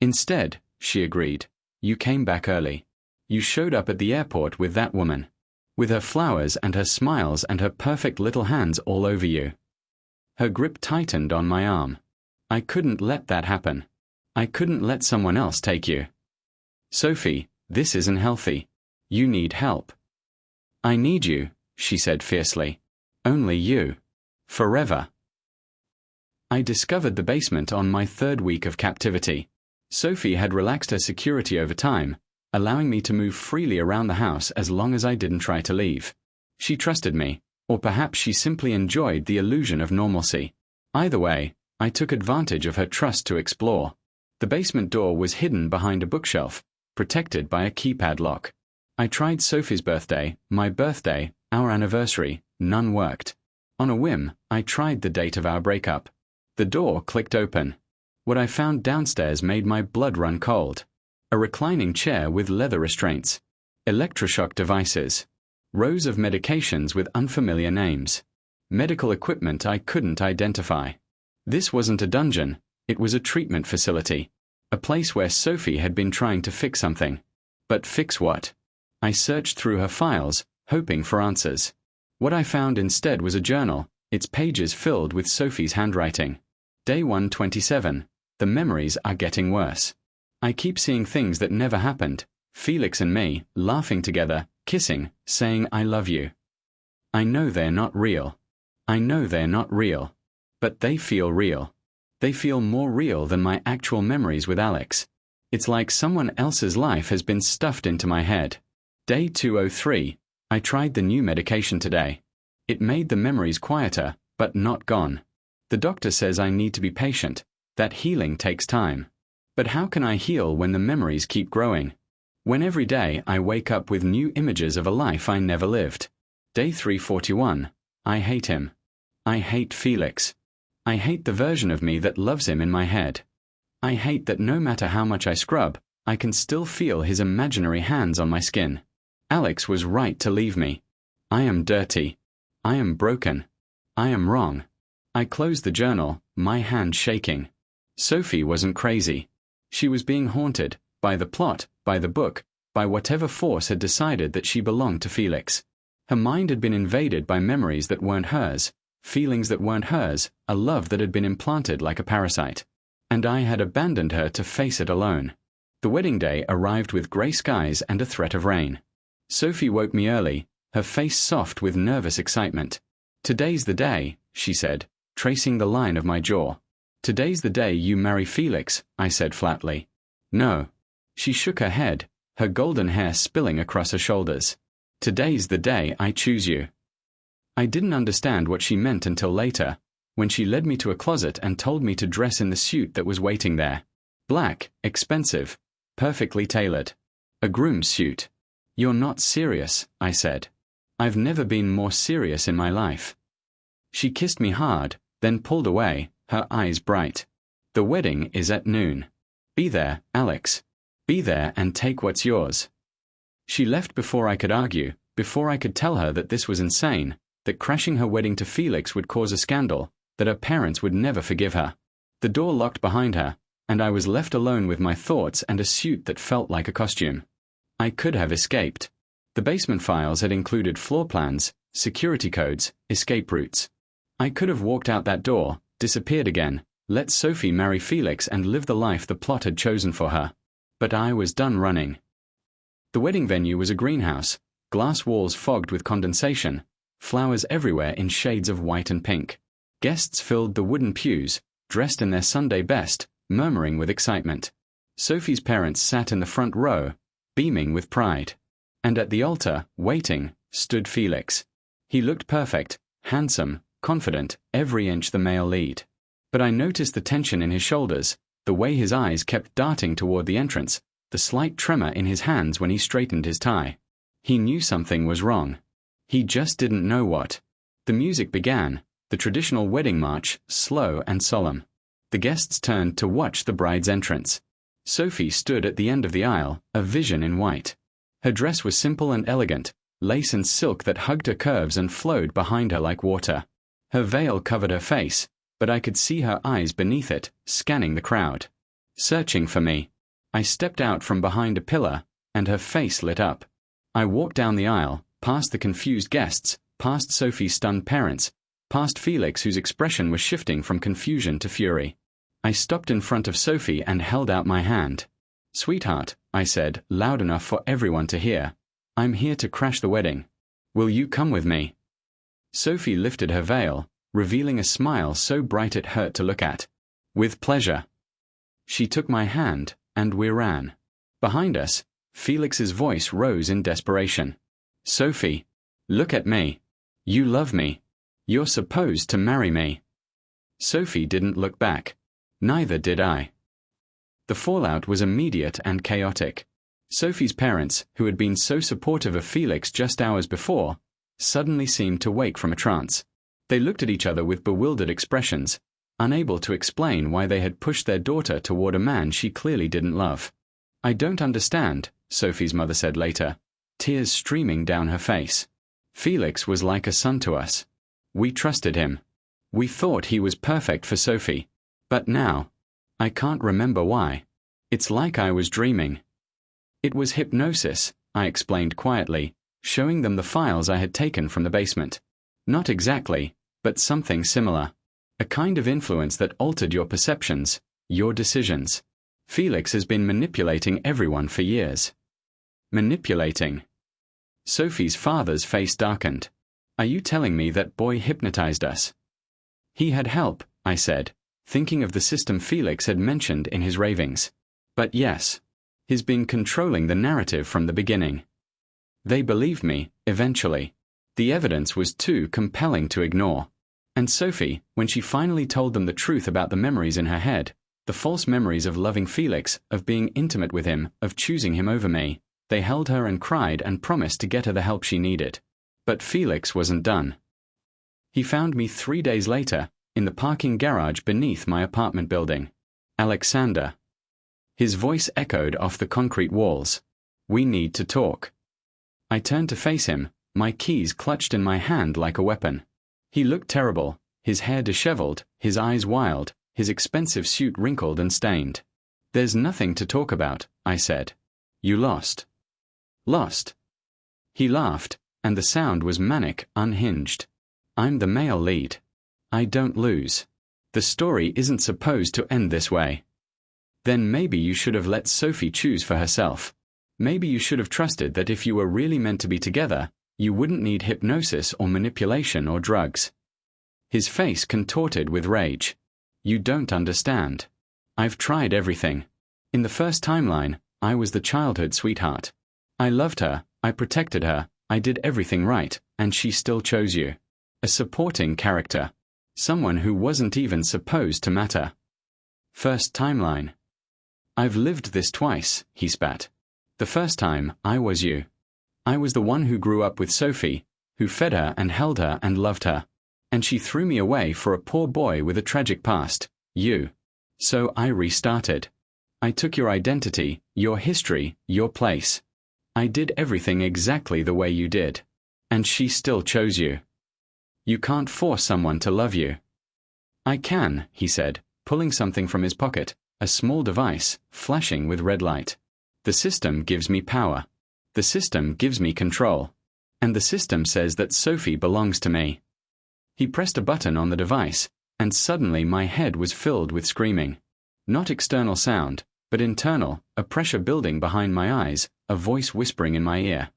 Instead, she agreed, you came back early. You showed up at the airport with that woman. With her flowers and her smiles and her perfect little hands all over you. Her grip tightened on my arm. I couldn't let that happen. I couldn't let someone else take you. Sophie, this isn't healthy. You need help. I need you, she said fiercely. Only you. Forever. I discovered the basement on my 3rd week of captivity. Sophie had relaxed her security over time, allowing me to move freely around the house as long as I didn't try to leave. She trusted me, or perhaps she simply enjoyed the illusion of normalcy. Either way, I took advantage of her trust to explore. The basement door was hidden behind a bookshelf, protected by a keypad lock. I tried Sophie's birthday, my birthday, our anniversary, none worked. On a whim, I tried the date of our breakup. The door clicked open. What I found downstairs made my blood run cold. A reclining chair with leather restraints. Electroshock devices. Rows of medications with unfamiliar names. Medical equipment I couldn't identify. This wasn't a dungeon, it was a treatment facility. A place where Sophie had been trying to fix something. But fix what? I searched through her files, hoping for answers. What I found instead was a journal, its pages filled with Sophie's handwriting. Day 127. The memories are getting worse. I keep seeing things that never happened. Felix and me, laughing together, kissing, saying I love you. I know they're not real. I know they're not real. But they feel real. They feel more real than my actual memories with Alex. It's like someone else's life has been stuffed into my head. Day 203. I tried the new medication today. It made the memories quieter, but not gone. The doctor says I need to be patient, that healing takes time. But how can I heal when the memories keep growing? When every day I wake up with new images of a life I never lived. Day 341. I hate him. I hate Felix. I hate the version of me that loves him in my head. I hate that no matter how much I scrub, I can still feel his imaginary hands on my skin. Alex was right to leave me. I am dirty. I am broken. I am wrong. I closed the journal, my hand shaking. Sophie wasn't crazy. She was being haunted, by the plot, by the book, by whatever force had decided that she belonged to Felix. Her mind had been invaded by memories that weren't hers, feelings that weren't hers, a love that had been implanted like a parasite. And I had abandoned her to face it alone. The wedding day arrived with grey skies and a threat of rain. Sophie woke me early, her face soft with nervous excitement. "Today's the day," she said, tracing the line of my jaw. "Today's the day you marry Felix," I said flatly. "No." She shook her head, her golden hair spilling across her shoulders. "Today's the day I choose you." I didn't understand what she meant until later, when she led me to a closet and told me to dress in the suit that was waiting there. Black, expensive, perfectly tailored. A groom's suit. "You're not serious," I said. "I've never been more serious in my life." She kissed me hard, then pulled away, her eyes bright. "The wedding is at noon. Be there, Alex. Be there and take what's yours." She left before I could argue, before I could tell her that this was insane, that crashing her wedding to Felix would cause a scandal, that her parents would never forgive her. The door locked behind her, and I was left alone with my thoughts and a suit that felt like a costume. I could have escaped. The basement files had included floor plans, security codes, escape routes. I could have walked out that door, disappeared again, let Sophie marry Felix and live the life the plot had chosen for her. But I was done running. The wedding venue was a greenhouse, glass walls fogged with condensation, flowers everywhere in shades of white and pink. Guests filled the wooden pews, dressed in their Sunday best, murmuring with excitement. Sophie's parents sat in the front row, beaming with pride. And at the altar, waiting, stood Felix. He looked perfect, handsome, confident, every inch the male lead. But I noticed the tension in his shoulders, the way his eyes kept darting toward the entrance, the slight tremor in his hands when he straightened his tie. He knew something was wrong. He just didn't know what. The music began, the traditional wedding march, slow and solemn. The guests turned to watch the bride's entrance. Sophie stood at the end of the aisle, a vision in white. Her dress was simple and elegant, lace and silk that hugged her curves and flowed behind her like water. Her veil covered her face, but I could see her eyes beneath it, scanning the crowd. Searching for me. I stepped out from behind a pillar, and her face lit up. I walked down the aisle, past the confused guests, past Sophie's stunned parents, past Felix whose expression was shifting from confusion to fury. I stopped in front of Sophie and held out my hand. "Sweetheart," I said, loud enough for everyone to hear, "I'm here to crash the wedding. Will you come with me?" Sophie lifted her veil, revealing a smile so bright it hurt to look at. "With pleasure." She took my hand, and we ran. Behind us, Felix's voice rose in desperation. "Sophie, look at me. You love me. You're supposed to marry me." Sophie didn't look back. Neither did I. The fallout was immediate and chaotic. Sophie's parents, who had been so supportive of Felix just hours before, suddenly seemed to wake from a trance. They looked at each other with bewildered expressions, unable to explain why they had pushed their daughter toward a man she clearly didn't love. "I don't understand," Sophie's mother said later, tears streaming down her face. "Felix was like a son to us. We trusted him. We thought he was perfect for Sophie. But now, I can't remember why. It's like I was dreaming." "It was hypnosis," I explained quietly, showing them the files I had taken from the basement. "Not exactly, but something similar. A kind of influence that altered your perceptions, your decisions. Felix has been manipulating everyone for years." Manipulating. Sophie's father's face darkened. "Are you telling me that boy hypnotized us?" "He had help," I said, thinking of the system Felix had mentioned in his ravings. "But yes, he's been controlling the narrative from the beginning." They believed me, eventually. The evidence was too compelling to ignore. And Sophie, when she finally told them the truth about the memories in her head, the false memories of loving Felix, of being intimate with him, of choosing him over me, they held her and cried and promised to get her the help she needed. But Felix wasn't done. He found me 3 days later, in the parking garage beneath my apartment building. "Alexander." His voice echoed off the concrete walls. "We need to talk." I turned to face him, my keys clutched in my hand like a weapon. He looked terrible, his hair disheveled, his eyes wild, his expensive suit wrinkled and stained. "There's nothing to talk about," I said. "You lost." Lost. He laughed, and the sound was manic, unhinged. I'm the male lead. I don't lose. The story isn't supposed to end this way. Then maybe you should have let Sophie choose for herself. Maybe you should have trusted that if you were really meant to be together, you wouldn't need hypnosis or manipulation or drugs. His face contorted with rage. You don't understand. I've tried everything. In the first timeline, I was the childhood sweetheart. I loved her, I protected her, I did everything right, and she still chose you. A supporting character. Someone who wasn't even supposed to matter. First timeline. I've lived this twice, he spat. The first time, I was you. I was the one who grew up with Sophie, who fed her and held her and loved her. And she threw me away for a poor boy with a tragic past, you. So I restarted. I took your identity, your history, your place. I did everything exactly the way you did. And she still chose you. You can't force someone to love you. I can, he said, pulling something from his pocket, a small device, flashing with red light. The system gives me power. The system gives me control. And the system says that Sophie belongs to me. He pressed a button on the device, and suddenly my head was filled with screaming. Not external sound, but internal, a pressure building behind my eyes, a voice whispering in my ear.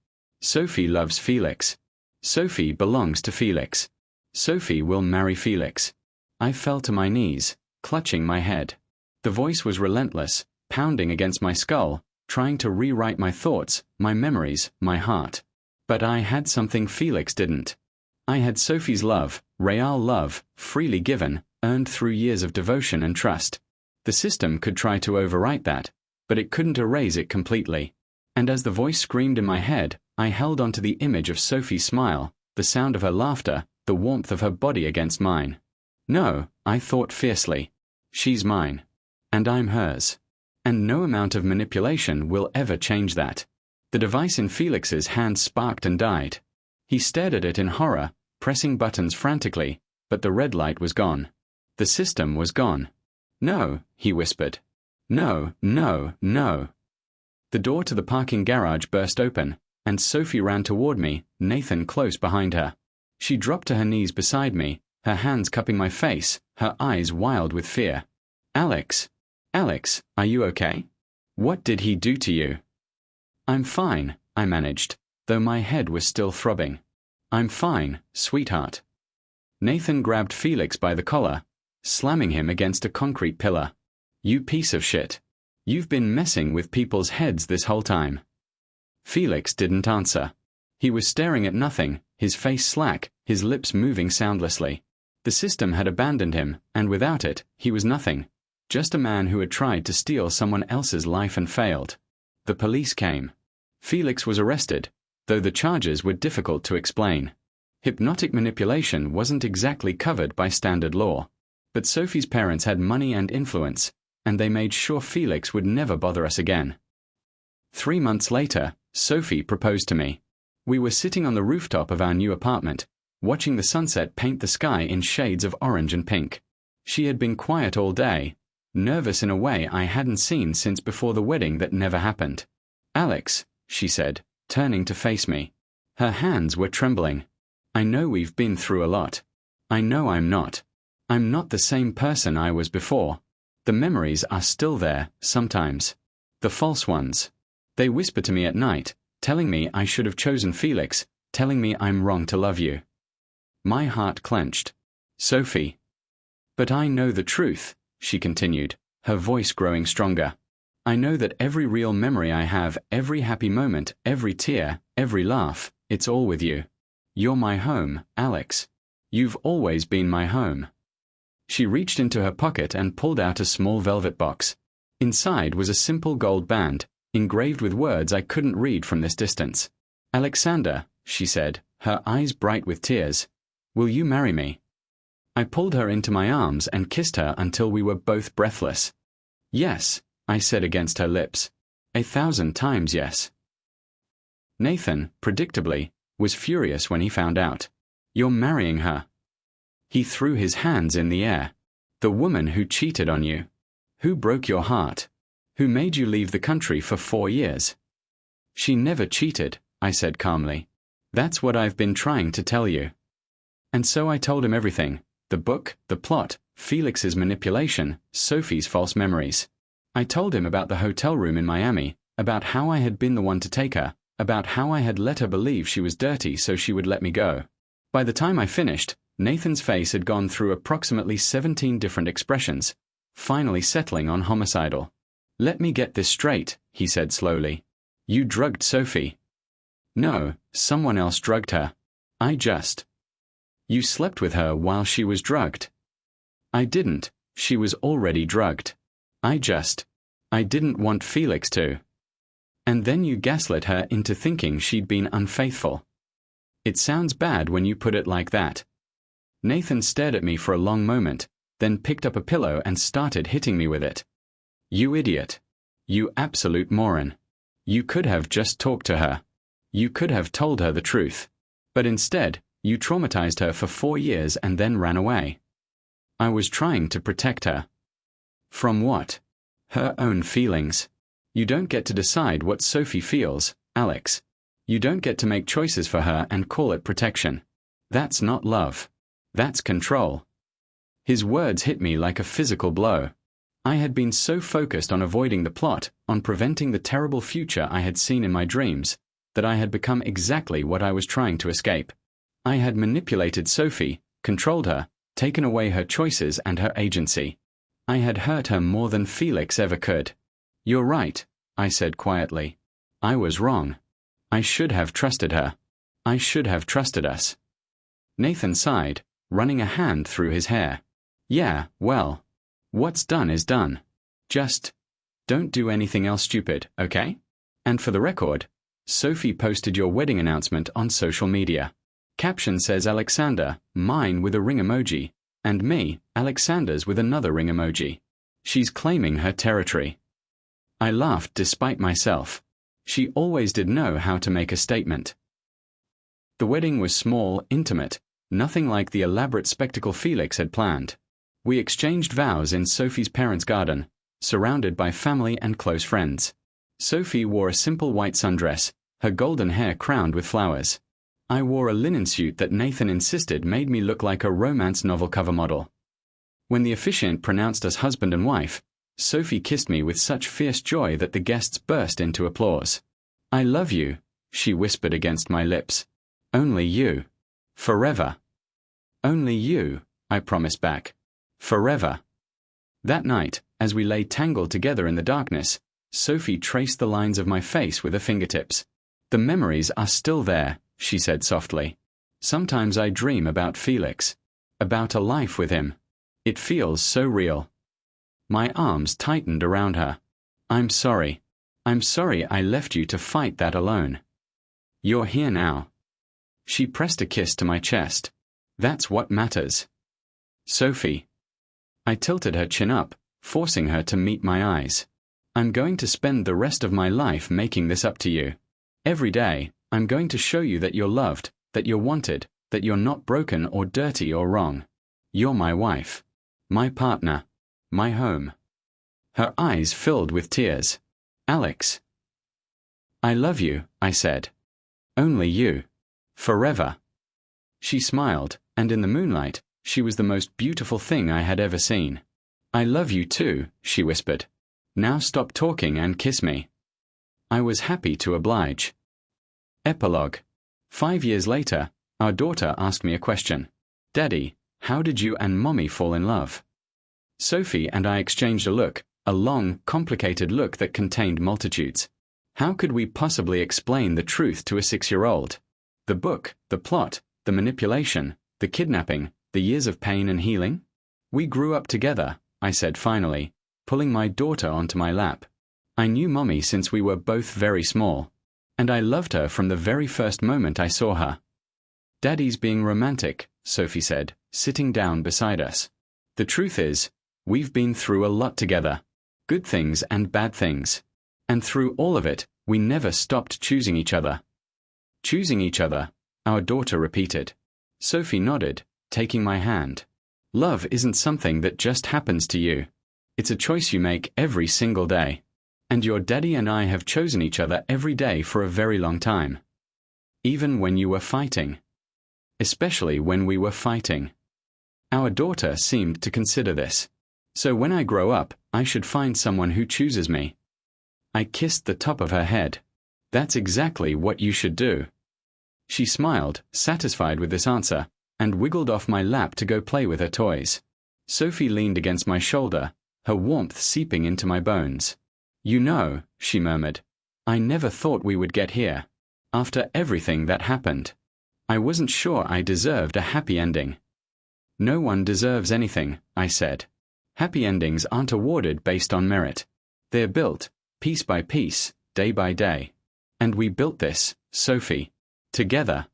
Sophie loves Felix. Sophie belongs to Felix. Sophie will marry Felix. I fell to my knees, clutching my head. The voice was relentless, pounding against my skull, trying to rewrite my thoughts, my memories, my heart. But I had something Felix didn't. I had Sophie's love, real love, freely given, earned through years of devotion and trust. The system could try to overwrite that, but it couldn't erase it completely. And as the voice screamed in my head, I held onto the image of Sophie's smile, the sound of her laughter, the warmth of her body against mine. No, I thought fiercely. She's mine. And I'm hers. And no amount of manipulation will ever change that. The device in Felix's hand sparked and died. He stared at it in horror, pressing buttons frantically, but the red light was gone. The system was gone. No, he whispered. No, no, no. The door to the parking garage burst open, and Sophie ran toward me, Nathan close behind her. She dropped to her knees beside me, her hands cupping my face, her eyes wild with fear. Alex, Alex, are you okay? What did he do to you? I'm fine, I managed, though my head was still throbbing. I'm fine, sweetheart. Nathan grabbed Felix by the collar, slamming him against a concrete pillar. You piece of shit. You've been messing with people's heads this whole time. Felix didn't answer. He was staring at nothing, his face slack, his lips moving soundlessly. The system had abandoned him, and without it, he was nothing. Just a man who had tried to steal someone else's life and failed. The police came. Felix was arrested, though the charges were difficult to explain. Hypnotic manipulation wasn't exactly covered by standard law. But Sophie's parents had money and influence, and they made sure Felix would never bother us again. 3 months later, Sophie proposed to me. We were sitting on the rooftop of our new apartment, watching the sunset paint the sky in shades of orange and pink. She had been quiet all day, nervous in a way I hadn't seen since before the wedding that never happened. Alex, she said, turning to face me. Her hands were trembling. I know we've been through a lot. I know I'm not. I'm not the same person I was before. The memories are still there, sometimes. The false ones. They whisper to me at night, telling me I should have chosen Felix, telling me I'm wrong to love you. My heart clenched. Sophie. But I know the truth, she continued, her voice growing stronger. I know that every real memory I have, every happy moment, every tear, every laugh, it's all with you. You're my home, Alex. You've always been my home. She reached into her pocket and pulled out a small velvet box. Inside was a simple gold band, engraved with words I couldn't read from this distance. Alexander, she said, her eyes bright with tears, will you marry me? I pulled her into my arms and kissed her until we were both breathless. Yes, I said against her lips. 1,000 times yes. Nathan, predictably, was furious when he found out. You're marrying her. He threw his hands in the air. The woman who cheated on you. Who broke your heart. Who made you leave the country for 4 years. She never cheated, I said calmly. That's what I've been trying to tell you. And so I told him everything: the book, the plot, Felix's manipulation, Sophie's false memories. I told him about the hotel room in Miami, about how I had been the one to take her, about how I had let her believe she was dirty so she would let me go. By the time I finished, Nathan's face had gone through approximately 17 different expressions, finally settling on homicidal. Let me get this straight, he said slowly. You drugged Sophie. No, someone else drugged her. You slept with her while she was drugged. I didn't. She was already drugged. I didn't want Felix to. And then you gaslit her into thinking she'd been unfaithful. It sounds bad when you put it like that. Nathan stared at me for a long moment, then picked up a pillow and started hitting me with it. You idiot. You absolute moron. You could have just talked to her. You could have told her the truth. But instead, you traumatized her for 4 years and then ran away. I was trying to protect her. From what? Her own feelings. You don't get to decide what Sophie feels, Alex. You don't get to make choices for her and call it protection. That's not love. That's control. His words hit me like a physical blow. I had been so focused on avoiding the plot, on preventing the terrible future I had seen in my dreams, that I had become exactly what I was trying to escape. I had manipulated Sophie, controlled her, taken away her choices and her agency. I had hurt her more than Felix ever could. You're right, I said quietly. I was wrong. I should have trusted her. I should have trusted us. Nathan sighed, running a hand through his hair. Yeah, well, what's done is done. Just don't do anything else stupid, okay? And for the record, Sophie posted your wedding announcement on social media. Caption says Alexander, mine with a ring emoji, and me, Alexander's with another ring emoji. She's claiming her territory. I laughed despite myself. She always did know how to make a statement. The wedding was small, intimate, nothing like the elaborate spectacle Felix had planned. We exchanged vows in Sophie's parents' garden, surrounded by family and close friends. Sophie wore a simple white sundress, her golden hair crowned with flowers. I wore a linen suit that Nathan insisted made me look like a romance novel cover model. When the officiant pronounced us husband and wife, Sophie kissed me with such fierce joy that the guests burst into applause. I love you, she whispered against my lips. Only you. Forever. Only you, I promised back. Forever. That night, as we lay tangled together in the darkness, Sophie traced the lines of my face with her fingertips. The memories are still there, she said softly. Sometimes I dream about Felix. About a life with him. It feels so real. My arms tightened around her. I'm sorry. I'm sorry I left you to fight that alone. You're here now. She pressed a kiss to my chest. That's what matters. Sophie. I tilted her chin up, forcing her to meet my eyes. I'm going to spend the rest of my life making this up to you. Every day, I'm going to show you that you're loved, that you're wanted, that you're not broken or dirty or wrong. You're my wife. My partner. My home. Her eyes filled with tears. Alex. I love you, I said. Only you. Forever. She smiled, and in the moonlight, she was the most beautiful thing I had ever seen. I love you too, she whispered. Now stop talking and kiss me. I was happy to oblige. Epilogue. 5 years later, our daughter asked me a question. Daddy, how did you and Mommy fall in love? Sophie and I exchanged a look, a long, complicated look that contained multitudes. How could we possibly explain the truth to a 6-year-old? The book, the plot, the manipulation, the kidnapping, the years of pain and healing? We grew up together, I said finally, pulling my daughter onto my lap. I knew Mommy since we were both very small, and I loved her from the very first moment I saw her. Daddy's being romantic, Sophie said, sitting down beside us. The truth is, we've been through a lot together, good things and bad things. And through all of it, we never stopped choosing each other. Choosing each other, our daughter repeated. Sophie nodded, taking my hand. Love isn't something that just happens to you. It's a choice you make every single day. And your daddy and I have chosen each other every day for a very long time. Even when you were fighting. Especially when we were fighting. Our daughter seemed to consider this. So when I grow up, I should find someone who chooses me. I kissed the top of her head. That's exactly what you should do. She smiled, satisfied with this answer, and wiggled off my lap to go play with her toys. Sophie leaned against my shoulder, her warmth seeping into my bones. You know, she murmured, I never thought we would get here. After everything that happened. I wasn't sure I deserved a happy ending. No one deserves anything, I said. Happy endings aren't awarded based on merit. They're built, piece by piece, day by day. And we built this, Sophie. Together.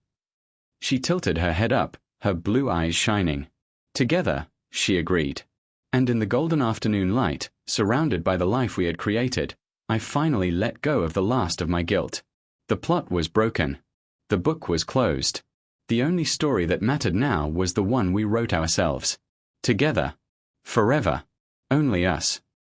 She tilted her head up, her blue eyes shining. Together, she agreed. And in the golden afternoon light, surrounded by the life we had created, I finally let go of the last of my guilt. The plot was broken. The book was closed. The only story that mattered now was the one we wrote ourselves. Together. Forever. Only us.